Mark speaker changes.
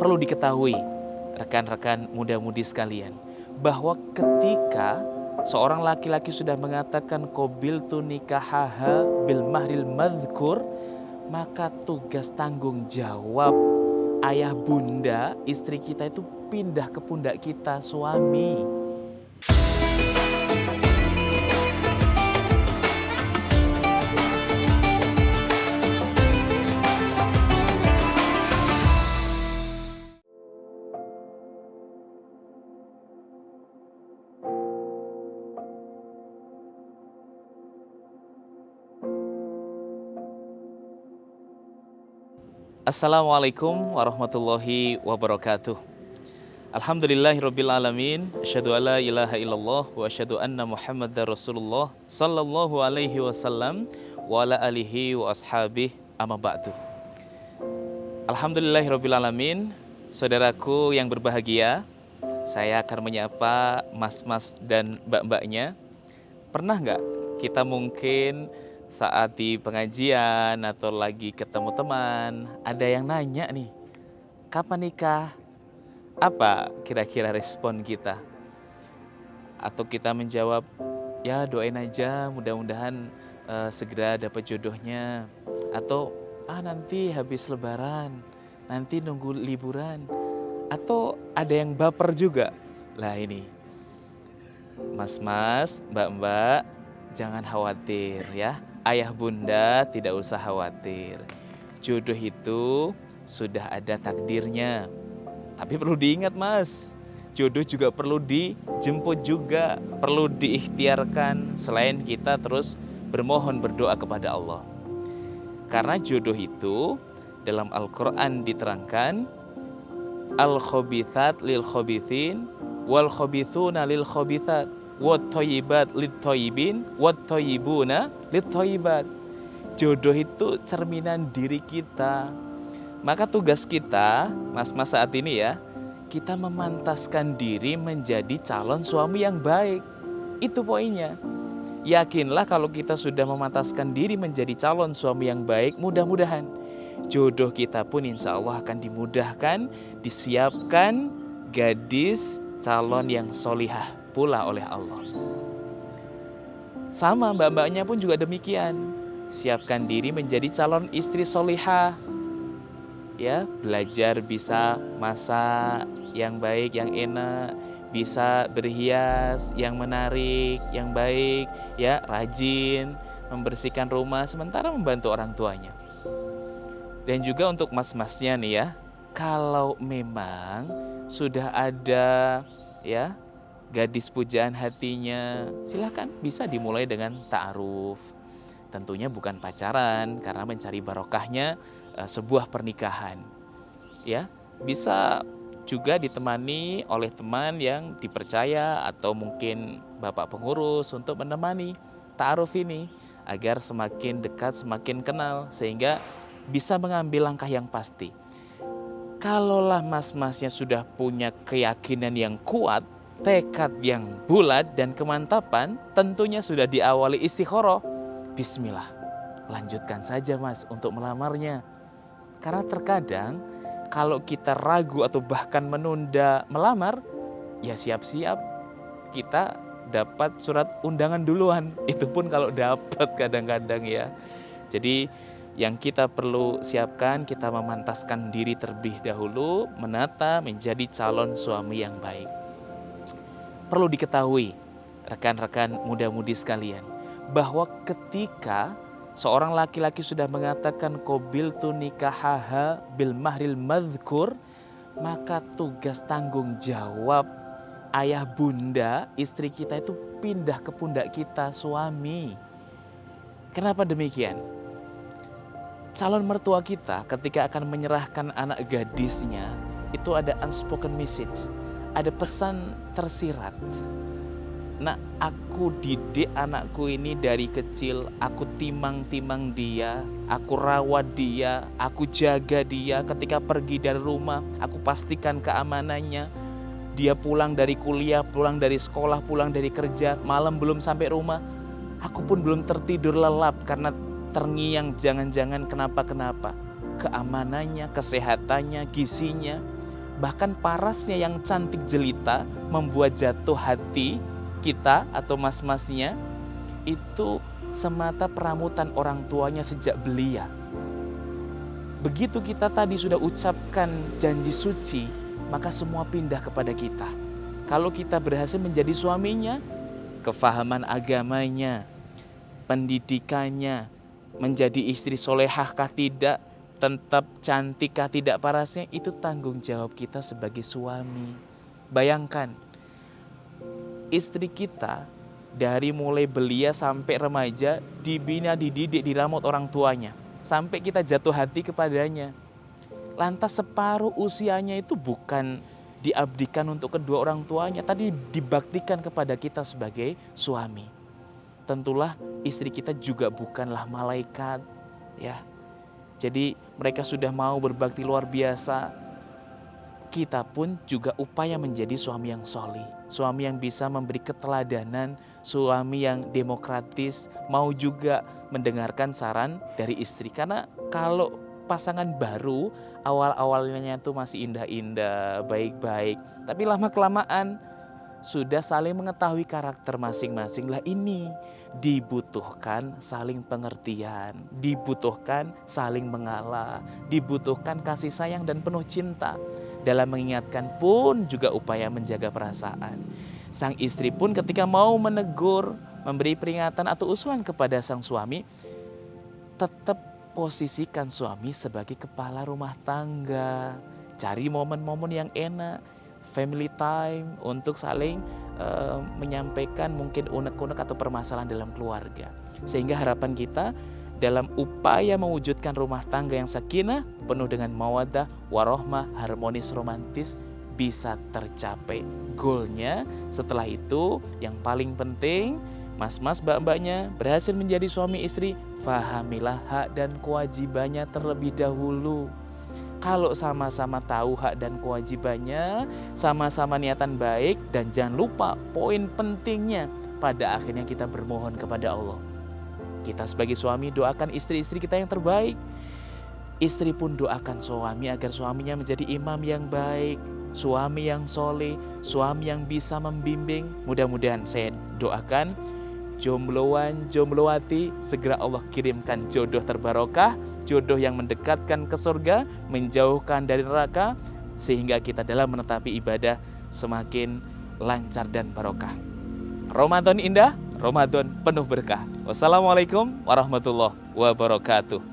Speaker 1: Perlu diketahui, rekan-rekan muda-mudi sekalian, bahwa ketika seorang laki-laki sudah mengatakan qabiltu nikahaha bil mahril madhkur, maka tugas tanggung jawab ayah bunda istri kita itu pindah ke pundak kita, suami. Assalamualaikum warahmatullahi wabarakatuh. Alhamdulillahirabbil alamin, asyhadu alla ilaha illallah wa asyhadu anna Muhammadar Rasulullah sallallahu alaihi wasallam wa ala alihi wa ashabihi amma ba'du. Alhamdulillahirabbil alamin, saudaraku yang berbahagia, saya akan menyapa mas-mas dan mbak-mbaknya. Pernah nggak kita mungkin saat di pengajian atau lagi ketemu teman, ada yang nanya nih, kapan nikah? Apa kira-kira respon kita? Atau kita menjawab, ya doain aja mudah-mudahan segera dapat jodohnya. Atau nanti habis lebaran, nanti nunggu liburan. Atau ada yang baper juga. Lah ini, mas-mas, mbak-mbak, jangan khawatir ya. Ayah bunda tidak usah khawatir. Jodoh itu sudah ada takdirnya. Tapi perlu diingat mas, jodoh juga perlu dijemput juga, perlu diikhtiarkan selain kita terus bermohon berdoa kepada Allah. Karena jodoh itu dalam Al-Quran diterangkan, al-khobithat lil khobithin wal khobithuna lil khobithat wat thayyibat lit thayyibin wat thayyibuna lit thayyibat. Jodoh itu cerminan diri kita. Maka tugas kita, mas-mas saat ini ya, kita memantaskan diri menjadi calon suami yang baik. Itu poinnya. Yakinlah kalau kita sudah memantaskan diri menjadi calon suami yang baik, mudah-mudahan jodoh kita pun insya Allah akan dimudahkan, disiapkan gadis calon yang solihah pula oleh Allah. Sama mbak-mbaknya pun juga demikian. Siapkan diri menjadi calon istri solihah. Ya, belajar bisa masak yang baik, yang enak, bisa berhias yang menarik, yang baik, ya, rajin membersihkan rumah sementara membantu orang tuanya. Dan juga untuk mas-masnya nih ya, kalau memang sudah ada ya gadis pujaan hatinya, silakan bisa dimulai dengan ta'aruf. Tentunya bukan pacaran, karena mencari barokahnya sebuah pernikahan. Ya, bisa juga ditemani oleh teman yang dipercaya atau mungkin bapak pengurus untuk menemani ta'aruf ini agar semakin dekat, semakin kenal sehingga bisa mengambil langkah yang pasti. Kalaulah mas-masnya sudah punya keyakinan yang kuat, tekad yang bulat dan kemantapan, tentunya sudah diawali istikharah. Bismillah, lanjutkan saja mas untuk melamarnya. Karena terkadang kalau kita ragu atau bahkan menunda melamar, ya siap-siap kita dapat surat undangan duluan. Itu pun kalau dapat kadang-kadang ya. Jadi yang kita perlu siapkan, kita memantaskan diri terlebih dahulu, menata menjadi calon suami yang baik. Perlu diketahui, rekan-rekan muda-mudi sekalian, bahwa ketika seorang laki-laki sudah mengatakan qabiltu nikahaha bil mahril madhkur, maka tugas tanggung jawab ayah bunda istri kita itu pindah ke pundak kita, suami. Kenapa demikian? Calon mertua kita ketika akan menyerahkan anak gadisnya, itu ada unspoken message, ada pesan tersirat. Nah, aku didik anakku ini dari kecil, aku timang-timang dia, aku rawat dia, aku jaga dia. Ketika pergi dari rumah, aku pastikan keamanannya. Dia pulang dari kuliah, pulang dari sekolah, pulang dari kerja, malam belum sampai rumah, aku pun belum tertidur lelap karena terngiang jangan-jangan kenapa-kenapa. Keamanannya, kesehatannya, gizinya, Bahkan parasnya yang cantik jelita membuat jatuh hati kita atau mas-masnya itu semata peramutan orang tuanya sejak belia. Begitu kita tadi sudah ucapkan janji suci, maka semua pindah kepada kita. Kalau kita berhasil menjadi suaminya, kefahaman agamanya, pendidikannya, menjadi istri solehahkah tidak, tetap cantikkah tidak parasnya, itu tanggung jawab kita sebagai suami. Bayangkan, istri kita dari mulai belia sampai remaja dibina, dididik, dirawat orang tuanya, sampai kita jatuh hati kepadanya. Lantas separuh usianya itu bukan diabdikan untuk kedua orang tuanya, tadi dibaktikan kepada kita sebagai suami. Tentulah istri kita juga bukanlah malaikat, ya. Jadi mereka sudah mau berbakti luar biasa. Kita pun juga upaya menjadi suami yang solih, suami yang bisa memberi keteladanan, suami yang demokratis, mau juga mendengarkan saran dari istri. Karena kalau pasangan baru awal-awalnya tuh masih indah-indah, baik-baik, tapi lama-kelamaan sudah saling mengetahui karakter masing-masing. Lah ini dibutuhkan saling pengertian, dibutuhkan saling mengalah, dibutuhkan kasih sayang dan penuh cinta. Dalam mengingatkan pun juga upaya menjaga perasaan. Sang istri pun ketika mau menegur, memberi peringatan atau usulan kepada sang suami, tetap posisikan suami sebagai kepala rumah tangga. Cari momen-momen yang enak, family time untuk saling menyampaikan mungkin unek-unek atau permasalahan dalam keluarga. Sehingga harapan kita dalam upaya mewujudkan rumah tangga yang sakinah, penuh dengan mawaddah, warohmah, harmonis, romantis, bisa tercapai goalnya. Setelah itu yang paling penting, mas-mas, mbak-mbaknya berhasil menjadi suami istri, fahamilah hak dan kewajibannya terlebih dahulu. Kalau sama-sama tahu hak dan kewajibannya, sama-sama niatan baik, dan jangan lupa poin pentingnya, pada akhirnya kita bermohon kepada Allah. Kita sebagai suami doakan istri-istri kita yang terbaik. Istri pun doakan suami agar suaminya menjadi imam yang baik, suami yang soleh, suami yang bisa membimbing. Mudah-mudahan saya doakan jombloan, jomblowati, segera Allah kirimkan jodoh terbarokah, jodoh yang mendekatkan ke surga, menjauhkan dari neraka, sehingga kita dalam menetapi ibadah semakin lancar dan barokah. Ramadan indah, Ramadan penuh berkah. Wassalamualaikum warahmatullahi wabarakatuh.